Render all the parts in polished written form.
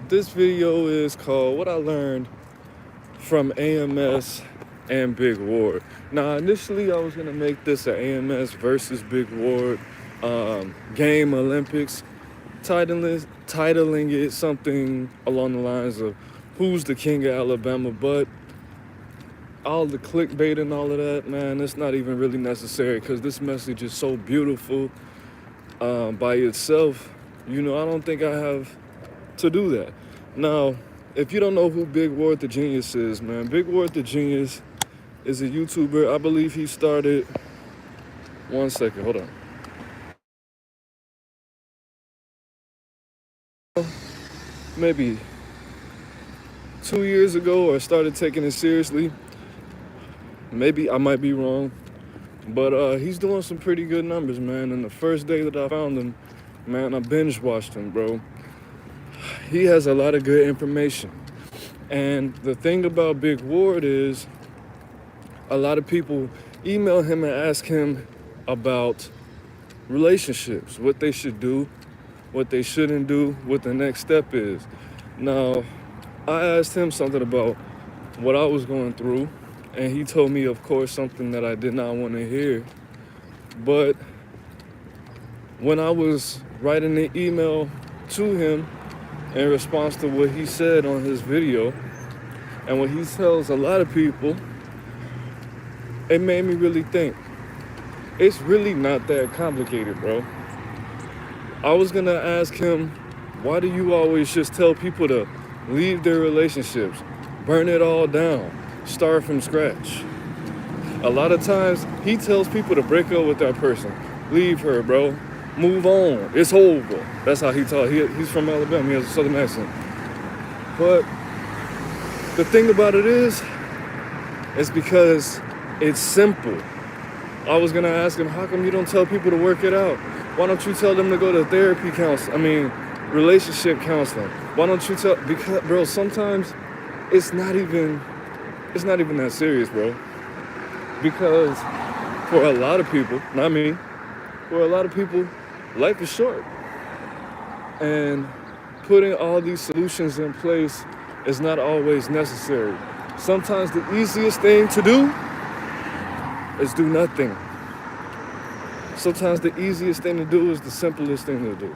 This video is called What I Learned from AMS and Big Ward. Now, initially, I was going to make this an AMS versus Big Ward game Olympics, titling it something along the lines of Who's the King of Alabama, but all the clickbait and all of that, man, it's not even really necessary because this message is so beautiful by itself. I don't think I have to do that. Now, if you don't know who Big Ward the Genius is, man, Big Ward the Genius is a YouTuber. I believe he started, one second, hold on. Maybe 2 years ago, or started taking it seriously. Maybe I might be wrong, but he's doing some pretty good numbers, man. And the first day that I found him, man, I binge watched him, bro. He has a lot of good information. And the thing about Big Ward is a lot of people email him and ask him about relationships, what they should do, what they shouldn't do, what the next step is. Now, I asked him something about what I was going through, and he told me, of course, something that I did not want to hear. But when I was writing the email to him in response to what he said on his video and what he tells a lot of people, it made me really think. It's really not that complicated, bro. I was gonna ask him, why do you always just tell people to leave their relationships, burn it all down, start from scratch? A lot of times, he tells people to break up with that person. Leave her, bro. Move on. It's over. That's how he talks. He's from Alabama. He has a southern accent. But the thing about it is, it's because it's simple. I was gonna ask him, how come you don't tell people to work it out? Why don't you tell them to go to therapy counseling? Relationship counseling. Why don't you tell? Because, bro, sometimes it's not even that serious, bro. Because for a lot of people, not me, for a lot of people, life is short. And putting all these solutions in place is not always necessary. Sometimes the easiest thing to do is do nothing. Sometimes the easiest thing to do is the simplest thing to do.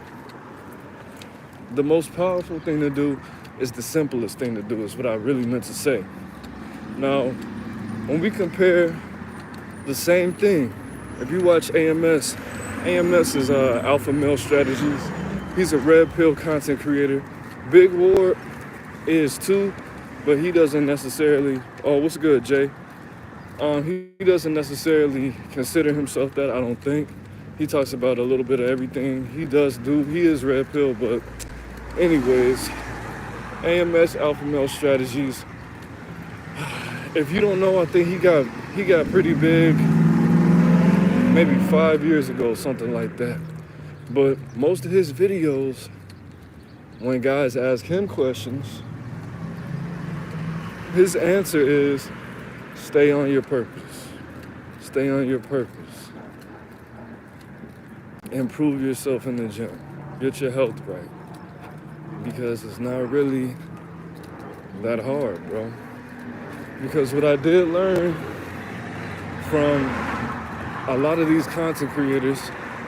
The most powerful thing to do is the simplest thing to do, is what I really meant to say. Now, when we compare the same thing, if you watch AMS is Alpha Male Strategies. He's a red pill content creator. Big Ward is too, but he doesn't necessarily, oh, what's good, Jay? He doesn't necessarily consider himself that, I don't think. He talks about a little bit of everything. He is red pill, but anyways, AMS Alpha Male Strategies. If you don't know, I think he got pretty big maybe 5 years ago, something like that. But most of his videos, when guys ask him questions, his answer is, stay on your purpose. Stay on your purpose. Improve yourself in the gym. Get your health right. Because it's not really that hard, bro. Because what I did learn from a lot of these content creators,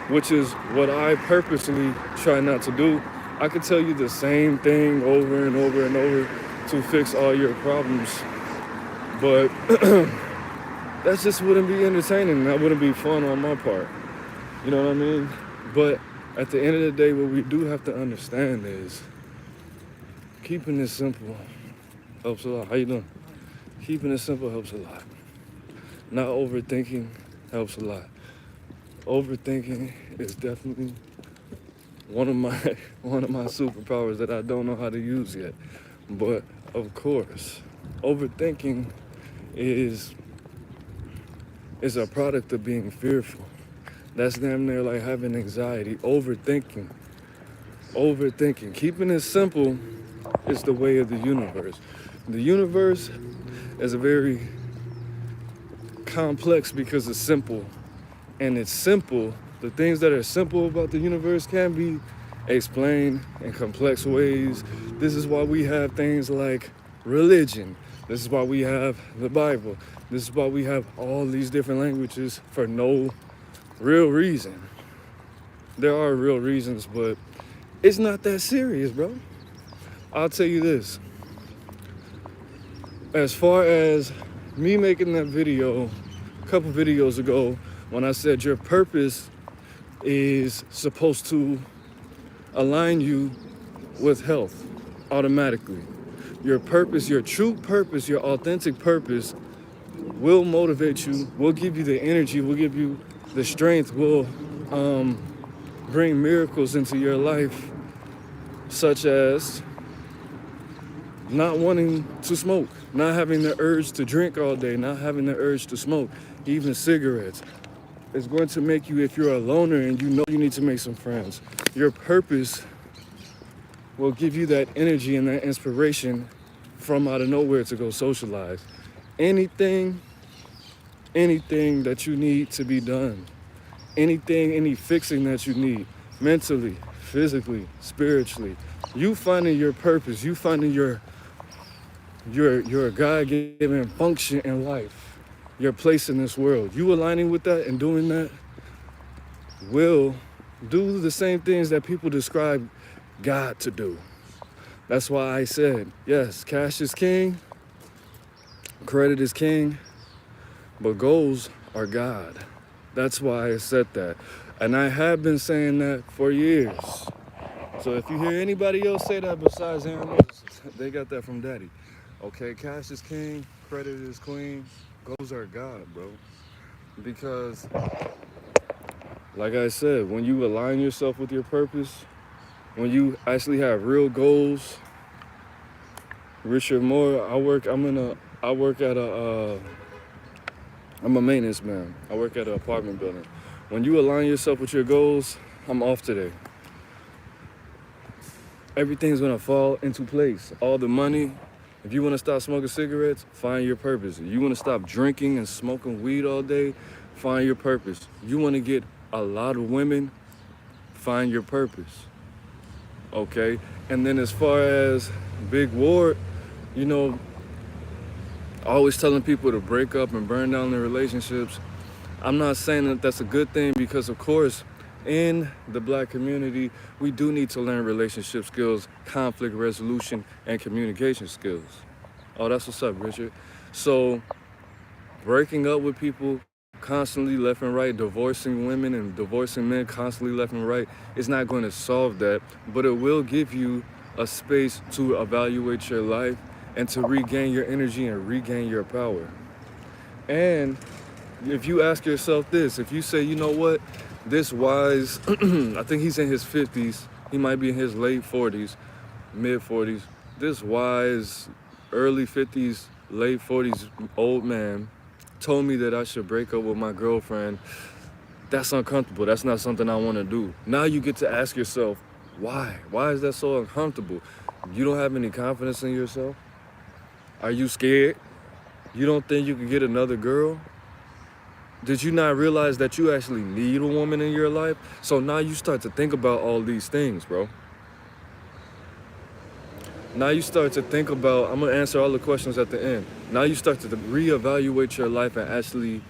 which is what I purposely try not to do, I could tell you the same thing over and over and over to fix all your problems. But that just wouldn't be entertaining. That wouldn't be fun on my part. You know what I mean? But at the end of the day, what we do have to understand is keeping it simple helps a lot. How you doing? Keeping it simple helps a lot. Not overthinking helps a lot. Overthinking is definitely one of my superpowers that I don't know how to use yet. But of course, overthinking is a product of being fearful. That's damn near like having anxiety. Overthinking. Keeping it simple is the way of the universe. The universe is a very complex because it's simple. And it's simple. The things that are simple about the universe can be explain in complex ways. This is why we have things like religion. This is why we have the Bible. This is why we have all these different languages for no real reason. There are real reasons, but it's not that serious, bro. I'll tell you this. As far as me making that video a couple videos ago, when I said your purpose is supposed to align you with health automatically. Your purpose, your true purpose, your authentic purpose will motivate you, will give you the energy, will give you the strength, will bring miracles into your life, such as not wanting to smoke, not having the urge to drink all day, not having the urge to smoke, even cigarettes. It's going to make you, if you're a loner and you know you need to make some friends, your purpose will give you that energy and that inspiration from out of nowhere to go socialize. Anything that you need to be done, any fixing that you need, mentally, physically, spiritually, you finding your purpose, you finding your God-given function in life, your place in this world, you aligning with that and doing that will do the same things that people describe God to do. That's why I said, yes, cash is king, credit is king, but goals are God. That's why I said that. And I have been saying that for years. So if you hear anybody else say that besides AMS, they got that from Daddy. Okay, cash is king, credit is queen, goals are God, bro. Because, like I said, when you align yourself with your purpose, when you actually have real goals, Richard Moore, I'm a maintenance man. I work at an apartment building. When you align yourself with your goals, I'm off today. Everything's gonna fall into place. All the money. If you wanna stop smoking cigarettes, find your purpose. You wanna stop drinking and smoking weed all day, find your purpose. You wanna get a lot of women, find your purpose. Okay? And then as far as Big Ward, you know, always telling people to break up and burn down their relationships. I'm not saying that that's a good thing because, of course, in the Black community, we do need to learn relationship skills, conflict resolution, and communication skills. Oh, that's what's up, Richard. So, breaking up with people constantly left and right, divorcing women and divorcing men constantly left and right is not going to solve that, but it will give you a space to evaluate your life and to regain your energy and regain your power. And if you ask yourself this, if you say, you know what, this wise, I think he's in his 50s, he might be in his late 40s, mid 40s, this wise, early 50s, late 40s old man told me that I should break up with my girlfriend. That's uncomfortable. That's not something I want to do. Now you get to ask yourself, why? Why is that so uncomfortable? You don't have any confidence in yourself? Are you scared? You don't think you can get another girl? Did you not realize that you actually need a woman in your life? So now you start to think about all these things, bro. Now you start to think about, I'm gonna answer all the questions at the end. Now you start to reevaluate your life and actually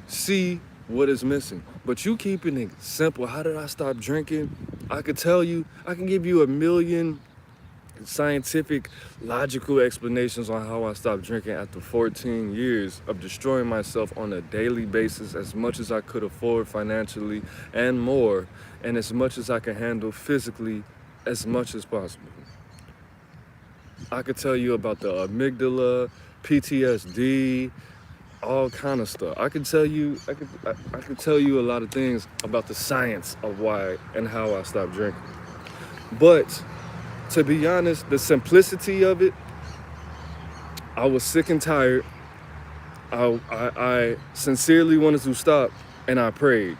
see what is missing. But you keeping it simple. How did I stop drinking? I could tell you, I can give you a million scientific, logical explanations on how I stopped drinking after 14 years of destroying myself on a daily basis as much as I could afford financially and more, and as much as I can handle physically as much as possible. I could tell you about the amygdala, PTSD, all kind of stuff. I could tell you a lot of things about the science of why and how I stopped drinking. But to be honest, the simplicity of it, I was sick and tired. I sincerely wanted to stop, and I prayed.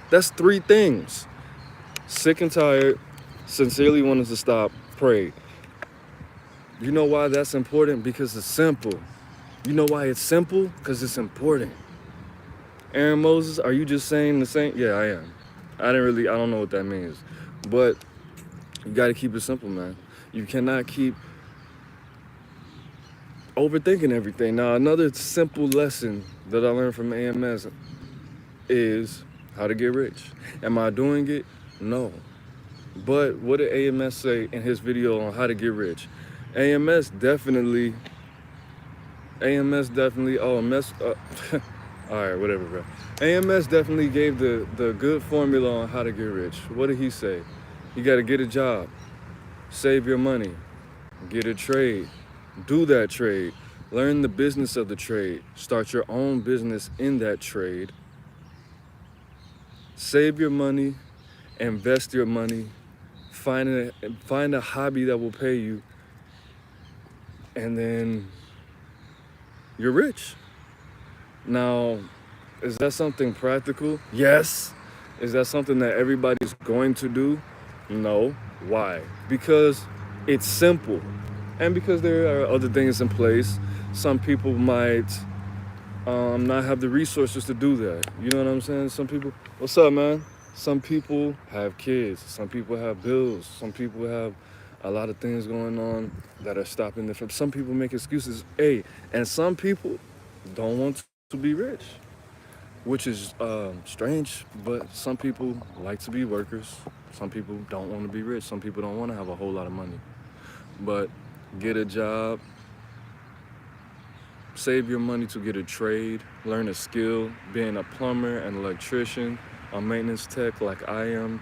That's three things. Sick and tired, sincerely wanted to stop, prayed. You know why that's important? Because it's simple. You know why it's simple? Because it's important. Aaron Moses, are you just saying the same? Yeah, I am. I don't know what that means. But You got to keep it simple, man. You cannot keep overthinking everything. Now, another simple lesson that I learned from AMS is how to get rich. Am I doing it? No. But what did AMS say in his video on how to get rich? AMS definitely, oh, all right, whatever, bro. AMS definitely gave the good formula on how to get rich. What did he say? You got to get a job, save your money, get a trade, do that trade, learn the business of the trade, start your own business in that trade, save your money, invest your money, find a hobby that will pay you, and then you're rich. Now, is that something practical? Yes. Is that something that everybody's going to do? No. Why? Because it's simple. And because there are other things in place. Some people might not have the resources to do that. You know what I'm saying? Some people, what's up, man? Some people have kids. Some people have bills. Some people have a lot of things going on that are stopping them from. Some people make excuses. Hey, and some people don't want to be rich, which is strange, but some people like to be workers. Some people don't want to be rich. Some people don't want to have a whole lot of money. But get a job, save your money to get a trade, learn a skill, being a plumber, an electrician, a maintenance tech like I am.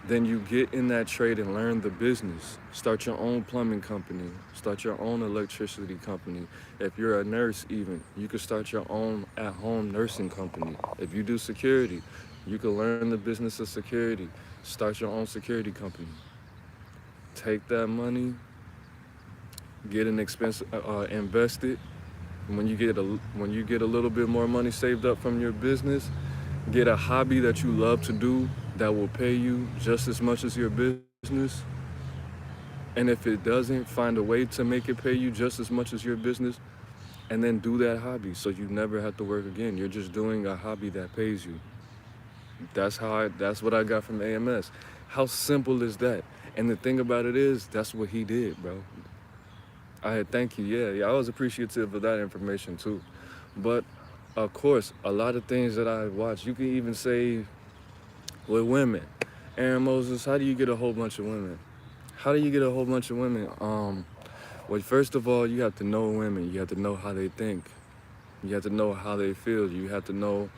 Then you get in that trade and learn the business. Start your own plumbing company. Start your own electricity company. If you're a nurse even, you could start your own at-home nursing company. If you do security, you can learn the business of security. Start your own security company. Take that money, get an expense, invest it. When you get a little bit more money saved up from your business, get a hobby that you love to do that will pay you just as much as your business. And if it doesn't, find a way to make it pay you just as much as your business, and then do that hobby so you never have to work again. You're just doing a hobby that pays you. That's what I got from AMS. How simple is that? And the thing about it is, that's what he did, bro. Thank you. Yeah, I was appreciative of that information too. But of course, a lot of things that I watch, you can even say with women. Aaron Moses, how do you get a whole bunch of women? How do you get a whole bunch of women? Well, first of all, you have to know women. You have to know how they think. You have to know how they feel. You have to know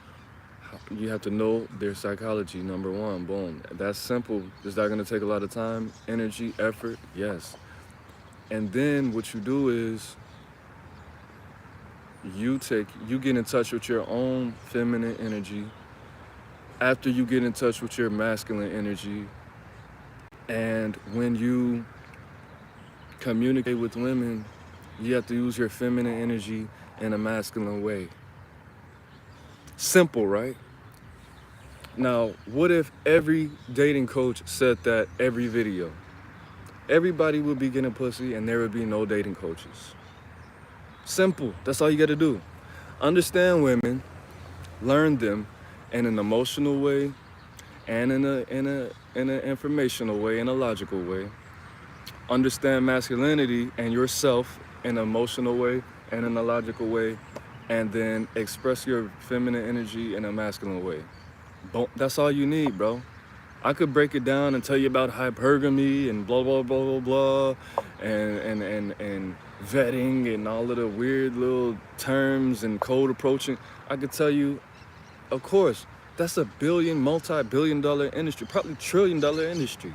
their psychology. Number one, boom. That's simple. Is that gonna take a lot of time, energy, effort? Yes. And then what you do is you get in touch with your own feminine energy. After you get in touch with your masculine energy, and when you communicate with women, you have to use your feminine energy in a masculine way. Simple, right? Now, what if every dating coach said that every video? Everybody would be getting pussy and there would be no dating coaches. Simple. That's all you got to do. Understand women, learn them in an emotional way and in an informational way, in a logical way. Understand masculinity and yourself in an emotional way and in a logical way, and then express your feminine energy in a masculine way. That's all you need, bro. I could break it down and tell you about hypergamy and blah, blah, blah, blah, blah, and vetting and all of the weird little terms and code approaching. I could tell you, of course, that's a multi-billion-dollar industry, probably trillion-dollar industry.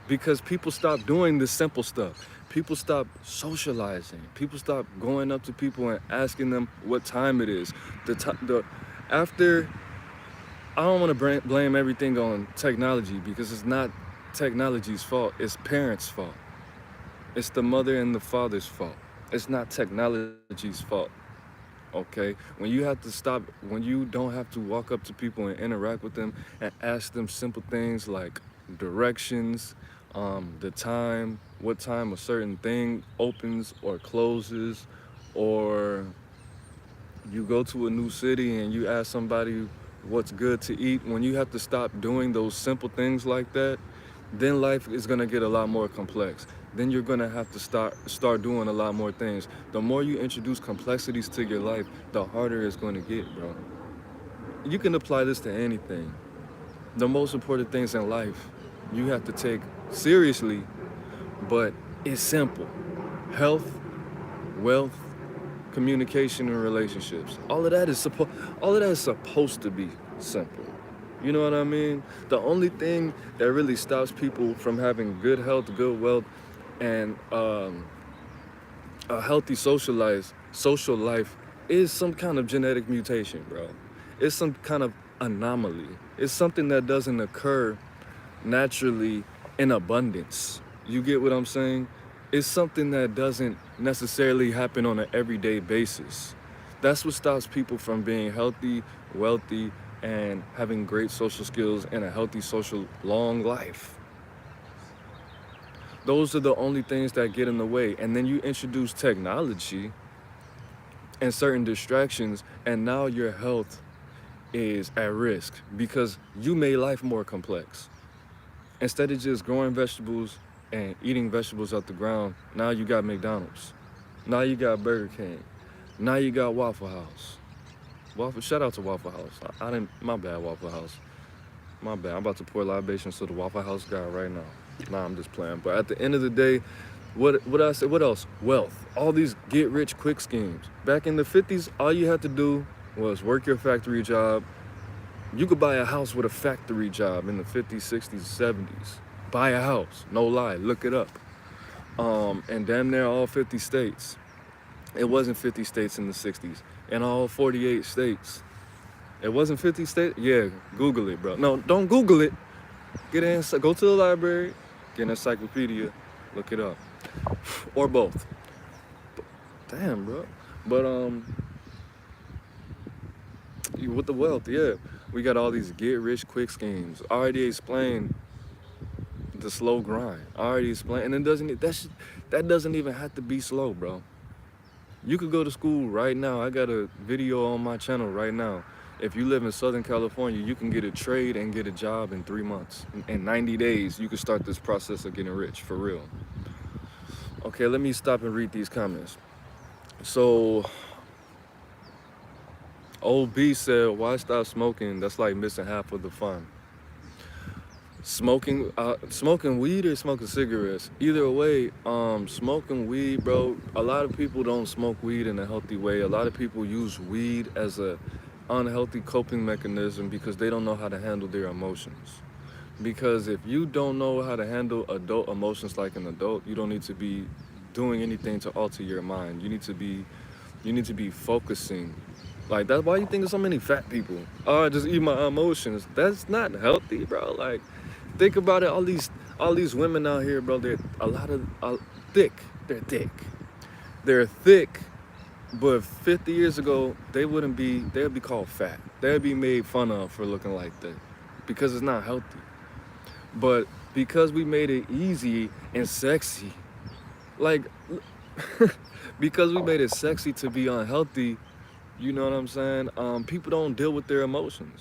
Because people stop doing the simple stuff. People stop socializing. People stop going up to people and asking them what time it is. After, I don't want to blame everything on technology, because it's not technology's fault. It's parents' fault. It's the mother and the father's fault. It's not technology's fault. Okay? When you don't have to walk up to people and interact with them and ask them simple things like directions, the time, what time a certain thing opens or closes, or you go to a new city and you ask somebody what's good to eat. When you have to stop doing those simple things like that, then life is gonna get a lot more complex. Then you're gonna have to start doing a lot more things. The more you introduce complexities to your life, the harder it's gonna get, bro. You can apply this to anything. The most important things in life you have to take seriously, but it's simple. Health, wealth, communication, and relationships. All of that is supposed to be simple. You know what I mean? The only thing that really stops people from having good health, good wealth, and a healthy social life is some kind of genetic mutation, bro. It's some kind of anomaly. It's something that doesn't occur naturally in abundance. You get what I'm saying? It's something that doesn't necessarily happen on an everyday basis. That's what stops people from being healthy, wealthy, and having great social skills and a healthy social long life. Those are the only things that get in the way. And then you introduce technology and certain distractions, and now your health is at risk because you made life more complex. Instead of just growing vegetables and eating vegetables out the ground, now you got McDonald's. Now you got Burger King. Now you got Waffle House. Shout out to Waffle House. I didn't, my bad, Waffle House. My bad. I'm about to pour libations to the Waffle House guy right now. Nah, I'm just playing. But at the end of the day, what I said, what else? Wealth. All these get rich quick schemes. Back in the 50s, all you had to do was work your factory job. You could buy a house with a factory job in the 50s, 60s, 70s. Buy a house, no lie, look it up. And damn near all 50 states. It wasn't 50 states in the 60s. In all 48 states. It wasn't 50 states? Yeah, Google it, bro. No, don't Google it. Go to the library, get an encyclopedia, look it up. Or both. Damn, bro. But, with the wealth, yeah. We got all these get rich quick schemes. I already explained the slow grind. I already explained, and that doesn't even have to be slow, bro. You could go to school right now. I got a video on my channel right now. If you live in Southern California, you can get a trade and get a job in 3 months. In 90 days, you can start this process of getting rich, for real. Okay, let me stop and read these comments. So, Old B said, why stop smoking? That's like missing half of the fun. Smoking weed or smoking cigarettes? Either way, smoking weed, bro, a lot of people don't smoke weed in a healthy way. A lot of people use weed as a unhealthy coping mechanism because they don't know how to handle their emotions. Because if you don't know how to handle adult emotions like an adult, you don't need to be doing anything to alter your mind. You need to be focusing. Like, that's why you think of so many fat people. Oh, I just eat my emotions. That's not healthy, bro. Like, think about it. All these women out here, bro. They're thick. They're thick. They're thick. But 50 years ago, they'd be called fat. They'd be made fun of for looking like that because it's not healthy. But because we made it easy and sexy, like, because we made it sexy to be unhealthy, you know what I'm saying? People don't deal with their emotions.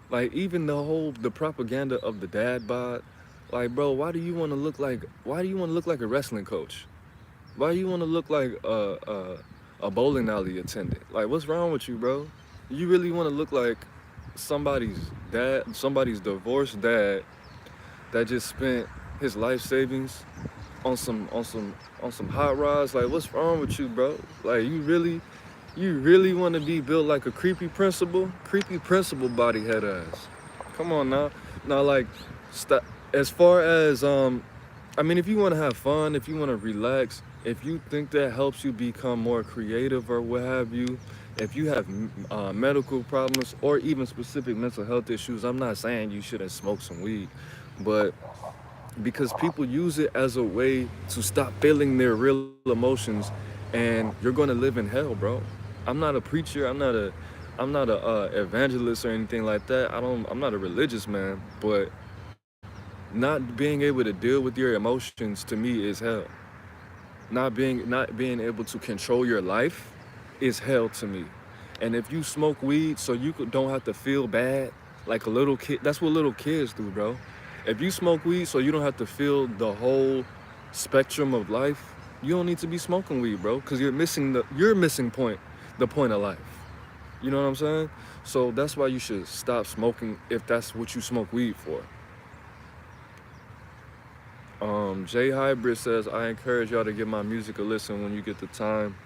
Like, even the propaganda of the dad bod, like, bro, why do you want to look like a wrestling coach? Why do you want to look like a bowling alley attendant? Like, what's wrong with you, bro? You really want to look like somebody's divorced dad that just spent his life savings on some hot rods? Like, what's wrong with you, bro? Like, you really want to be built like a creepy principal body head ass? Come on now. Now, like, as far as if you want to have fun, if you want to relax, if you think that helps you become more creative or what have you, if you have medical problems or even specific mental health issues, I'm not saying you shouldn't smoke some weed, but because people use it as a way to stop feeling their real emotions, and you're going to live in hell, bro. I'm not a preacher. I'm not a evangelist or anything like that. I'm not a religious man, but not being able to deal with your emotions to me is hell. Not being able to control your life is hell to me. And if you smoke weed so you don't have to feel bad like a little kid, that's what little kids do, bro. If you smoke weed so you don't have to feel the whole spectrum of life, you don't need to be smoking weed, bro, because you're missing the point of life. You know what I'm saying? So that's why you should stop smoking if that's what you smoke weed for. Jay Hybrid says, I encourage y'all to give my music a listen when you get the time.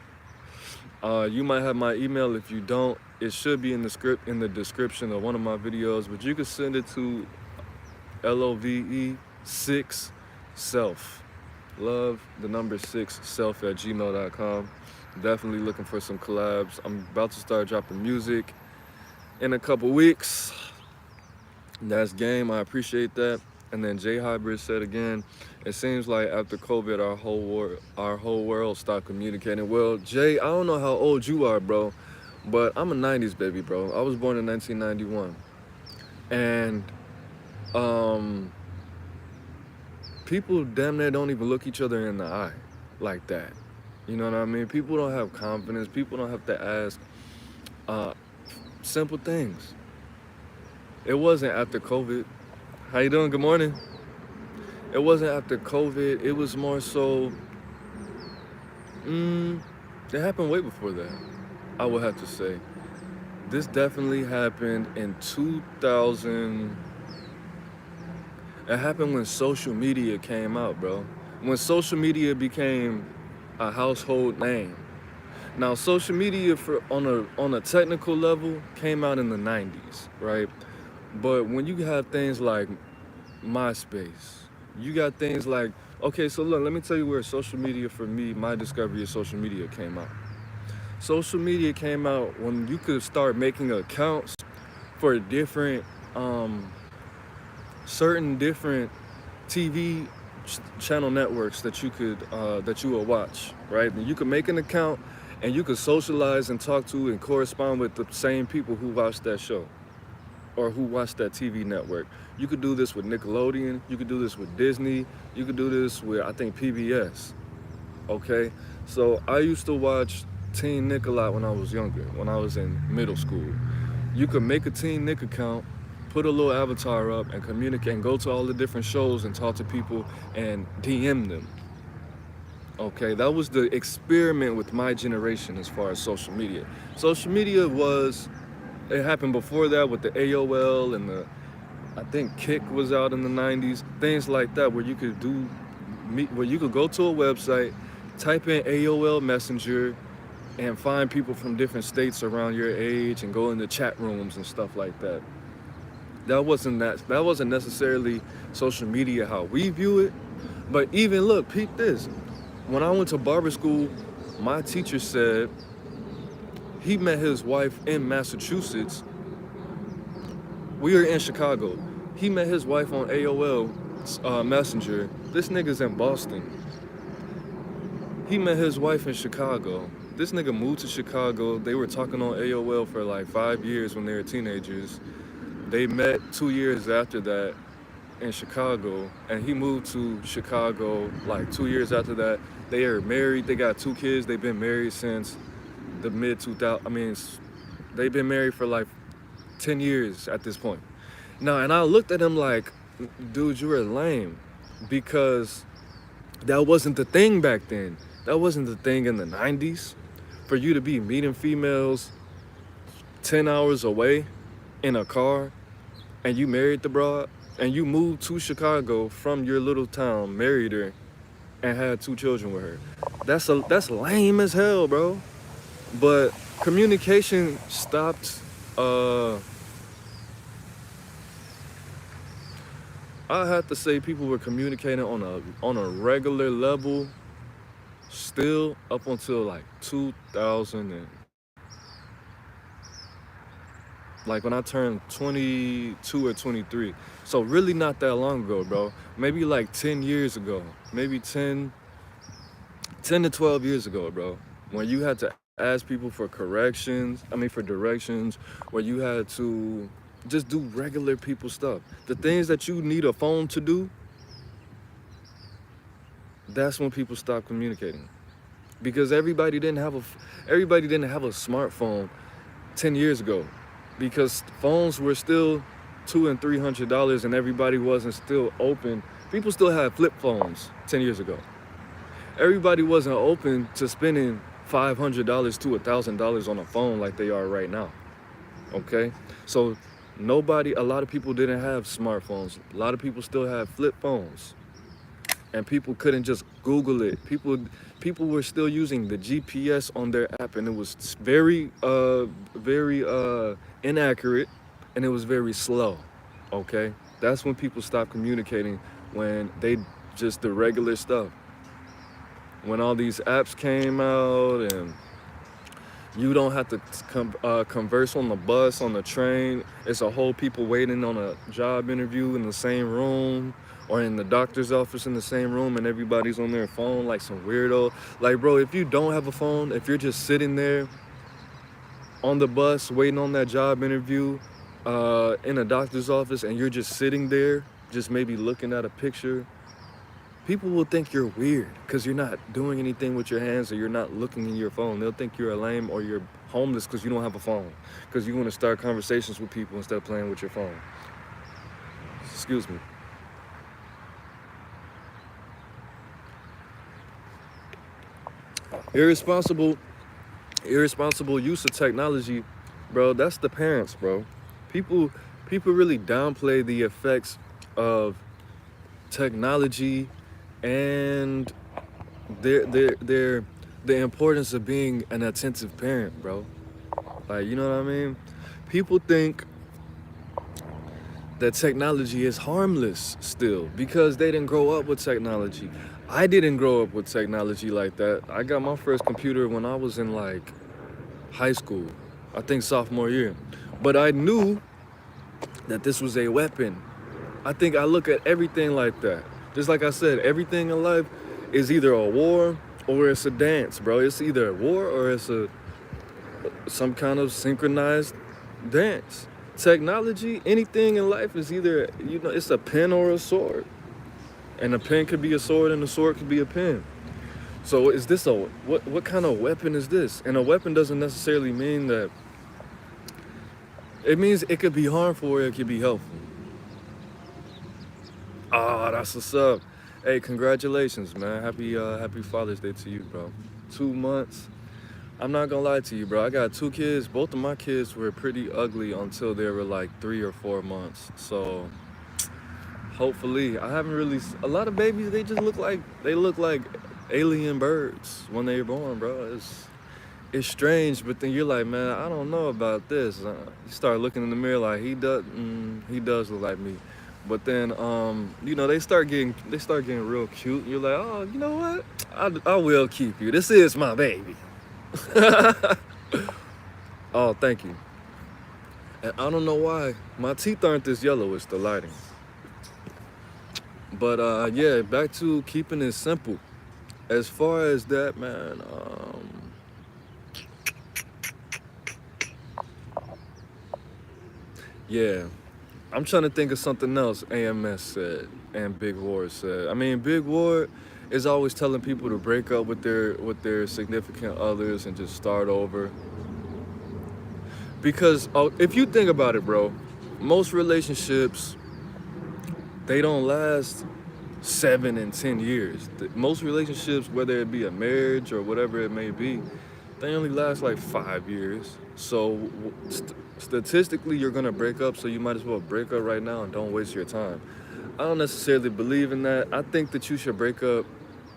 You might have my email. If you don't, it should be in the description of one of my videos, but you can send it to LOVE6 self. Love the number 6 self at gmail.com. Definitely looking for some collabs. I'm about to start dropping music in a couple weeks. That's game. I appreciate that. And then Jay Hybrid said again, it seems like after COVID, our whole world stopped communicating. Well, Jay, I don't know how old you are, bro, but I'm a 90s baby, bro. I was born in 1991. And people damn near don't even look each other in the eye like that. You know what I mean? People don't have confidence. People don't have to ask simple things. It wasn't after COVID. How you doing? Good morning. It wasn't after COVID. It was more so, it happened way before that, I would have to say. This definitely happened in 2000. It happened when social media came out, bro. When social media became a household name. Now, social media on a technical level came out in the 90s, right? But when you have things like MySpace, you got things like, okay, so look, let me tell you where social media, for me, my discovery of social media came out. Social media came out when you could start making accounts for certain different TV channel networks that you would watch, right? And you could make an account and you could socialize and talk to and correspond with the same people who watched that show or who watched that TV network. You could do this with Nickelodeon, you could do this with Disney, you could do this with, I think, PBS, okay? So I used to watch Teen Nick a lot when I was younger, when I was in middle school. You could make a Teen Nick account, put a little avatar up and communicate and go to all the different shows and talk to people and DM them. Okay, that was the experiment with my generation as far as social media. Social media it happened before that with the AOL and I think Kick was out in the 90s, things like that where you could go to a website, type in AOL Messenger and find people from different states around your age and go into chat rooms and stuff like that. That wasn't necessarily social media how we view it, but even look, peep this. When I went to barber school, my teacher said he met his wife in Massachusetts. We were in Chicago. He met his wife on AOL Messenger. This nigga's in Boston. He met his wife in Chicago. This nigga moved to Chicago. They were talking on AOL for like 5 years when they were teenagers. They met 2 years after that in Chicago, and he moved to Chicago like 2 years after that. They are married. They got 2 kids. They've been married since the mid-2000s. They've been married for like 10 years at this point. Now, and I looked at him like, dude, you were lame, because that wasn't the thing back then. That wasn't the thing in the 90s. For you to be meeting females 10 hours away in a car, and you married the broad, and you moved to Chicago from your little town, married her, and had 2 children with her. That's lame as hell, bro. But communication stopped. I have to say people were communicating on a regular level still up until like 2000 and like when I turned 22 or 23. So really not that long ago, bro. Maybe like 10 years ago. Maybe 10 to 12 years ago, bro. When you had to ask people for directions, where you had to just do regular people stuff. The things that you need a phone to do, that's when people stopped communicating. Because everybody didn't have a smartphone 10 years ago. Because phones were still $200 and $300 and everybody wasn't still open. People still had flip phones 10 years ago. Everybody wasn't open to spending $500 to $1,000 on a phone like they are right now. Okay? So a lot of people didn't have smartphones. A lot of people still had flip phones. And people couldn't just Google it. People were still using the GPS on their app, and it was very inaccurate, and it was very slow. Okay? That's when people stopped communicating, when they just the regular stuff. When all these apps came out and you don't have to converse on the bus, on the train. It's a whole people waiting on a job interview in the same room, or in the doctor's office in the same room, and everybody's on their phone like some weirdo. Like, bro, if you don't have a phone, if you're just sitting there on the bus waiting on that job interview in a doctor's office, and you're just sitting there, just maybe looking at a picture, people will think you're weird because you're not doing anything with your hands, or you're not looking in your phone. They'll think you're a lame, or you're homeless because you don't have a phone, because you want to start conversations with people instead of playing with your phone. Excuse me. Irresponsible use of technology, bro, that's the parents, bro. People really downplay the effects of technology and the importance of being an attentive parent, bro. Like, you know what I mean? People think that technology is harmless still because they didn't grow up with technology. I didn't grow up with technology like that. I got my first computer when I was in like high school, I think sophomore year. But I knew that this was a weapon. I think I look at everything like that. Just like I said, everything in life is either a war or it's a dance, bro. It's either a war or it's some kind of synchronized dance. Technology, anything in life is either, it's a pen or a sword. And a pen could be a sword and a sword could be a pen. So is this what kind of weapon is this? And a weapon doesn't necessarily mean that, it means it could be harmful or it could be helpful. Ah, that's what's up. Hey, congratulations, man. Happy Father's Day to you, bro. 2 months. I'm not gonna lie to you, bro. I got 2 kids. Both of my kids were pretty ugly until they were like 3 or 4 months. So hopefully, I haven't really. A lot of babies, they look like alien birds when they're born, bro. It's strange, but then you're like, man, I don't know about this. You start looking in the mirror like he does look like me. But then, they start getting real cute. And you're like, oh, you know what? I will keep you. This is my baby. Oh, thank you. And I don't know why my teeth aren't this yellow. It's the lighting. But yeah, back to keeping it simple. As far as that, man, yeah, I'm trying to think of something else AMS said and Big Ward said. I mean, Big Ward is always telling people to break up with their significant others and just start over. Because if you think about it, bro, most relationships, they don't last 7 and 10 years. Most relationships, whether it be a marriage or whatever it may be, they only last like 5 years. So statistically, you're gonna break up, so you might as well break up right now and don't waste your time. I don't necessarily believe in that. I think that you should break up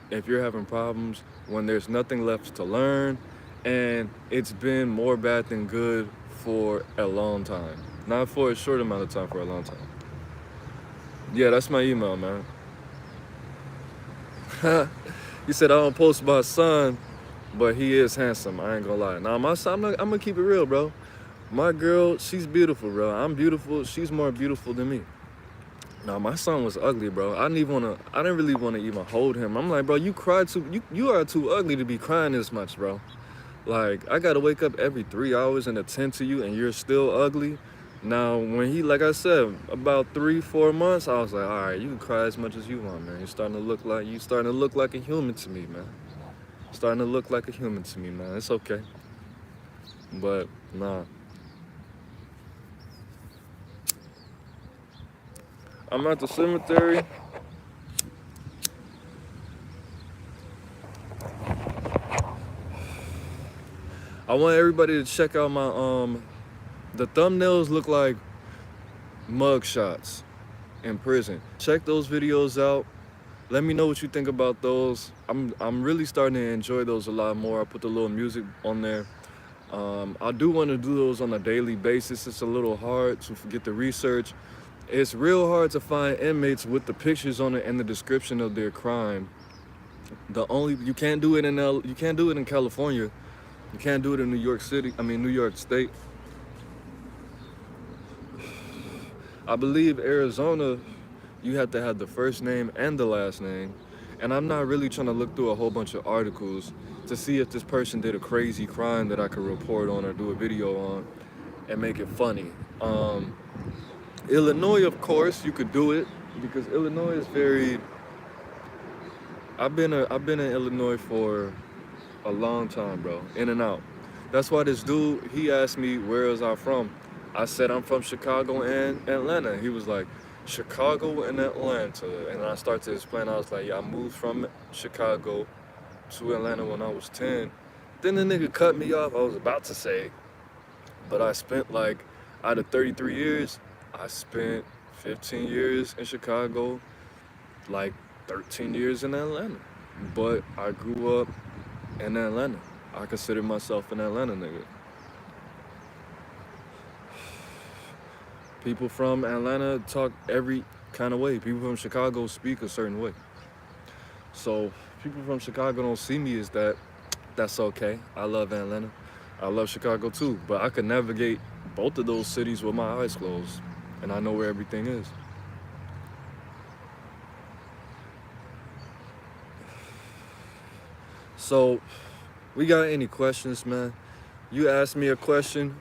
if you're having problems when there's nothing left to learn and it's been more bad than good for a long time. Not for a short amount of time, for a long time. Yeah, that's my email, man. He said, I don't post my son, but he is handsome. I ain't gonna lie. Now, my son, I'm gonna keep it real, bro. My girl, she's beautiful, bro. I'm beautiful. She's more beautiful than me. Now, my son was ugly, bro. I didn't really want to even hold him. I'm like, bro, you cry too. You are too ugly to be crying this much, bro. Like, I gotta wake up every 3 hours and attend to you, and you're still ugly. Now, when he, like I said, about 3-4 months, I was like, all right, you can cry as much as you want, man. You're starting to look like a human to me, man. Starting to look like a human to me, man. It's okay. But nah. I'm at the cemetery. I want everybody to check out my the thumbnails look like mug shots in prison. Check those videos out. Let me know what you think about those. I'm really starting to enjoy those a lot more. I put the little music on there. I do want to do those on a daily basis. It's a little hard to get the research. It's real hard to find inmates with the pictures on it and the description of their crime. You can't do it you can't do it in California. You can't do it in New York City. I mean New York State. I believe Arizona, you have to have the first name and the last name. And I'm not really trying to look through a whole bunch of articles to see if this person did a crazy crime that I could report on or do a video on and make it funny. Illinois, of course, you could do it because Illinois is very. I've been in Illinois for a long time, bro, in and out. That's why this dude, he asked me where was I from. I said I'm from Chicago and Atlanta. He was like, Chicago and Atlanta. And I started to explain, I was like, yeah, I moved from Chicago to Atlanta when I was 10. Then the nigga cut me off. I was about to say, but I spent like, out of 33 years, I spent 15 years in Chicago, like 13 years in Atlanta. But I grew up in Atlanta. I consider myself an Atlanta nigga. People from Atlanta talk every kind of way. People from Chicago speak a certain way. So people from Chicago don't see me as that. That's okay. I love Atlanta. I love Chicago too. But I could navigate both of those cities with my eyes closed. And I know where everything is. So, we got any questions, man? You ask me a question.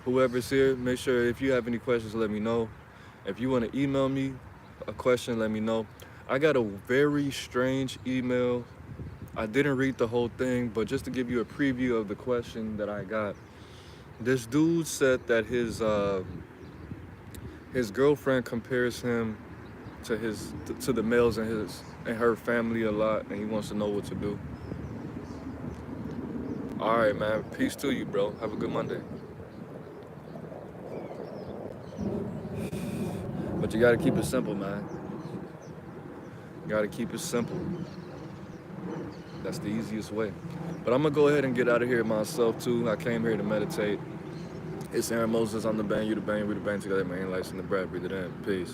Whoever's here, make sure if you have any questions, let me know. If you want to email me a question, let me know. I got a very strange email. I didn't read the whole thing, but just to give you a preview of the question that I got. This dude said that his girlfriend compares him to the males in her family a lot, and he wants to know what to do. All right, man. Peace to you, bro. Have a good Monday. But you gotta keep it simple, man. You gotta keep it simple. That's the easiest way. But I'm gonna go ahead and get out of here myself too. I came here to meditate. It's Aaron Moses. I'm the band. You the band. We the band together, man. Lights in the breath. Breathe it in. Peace.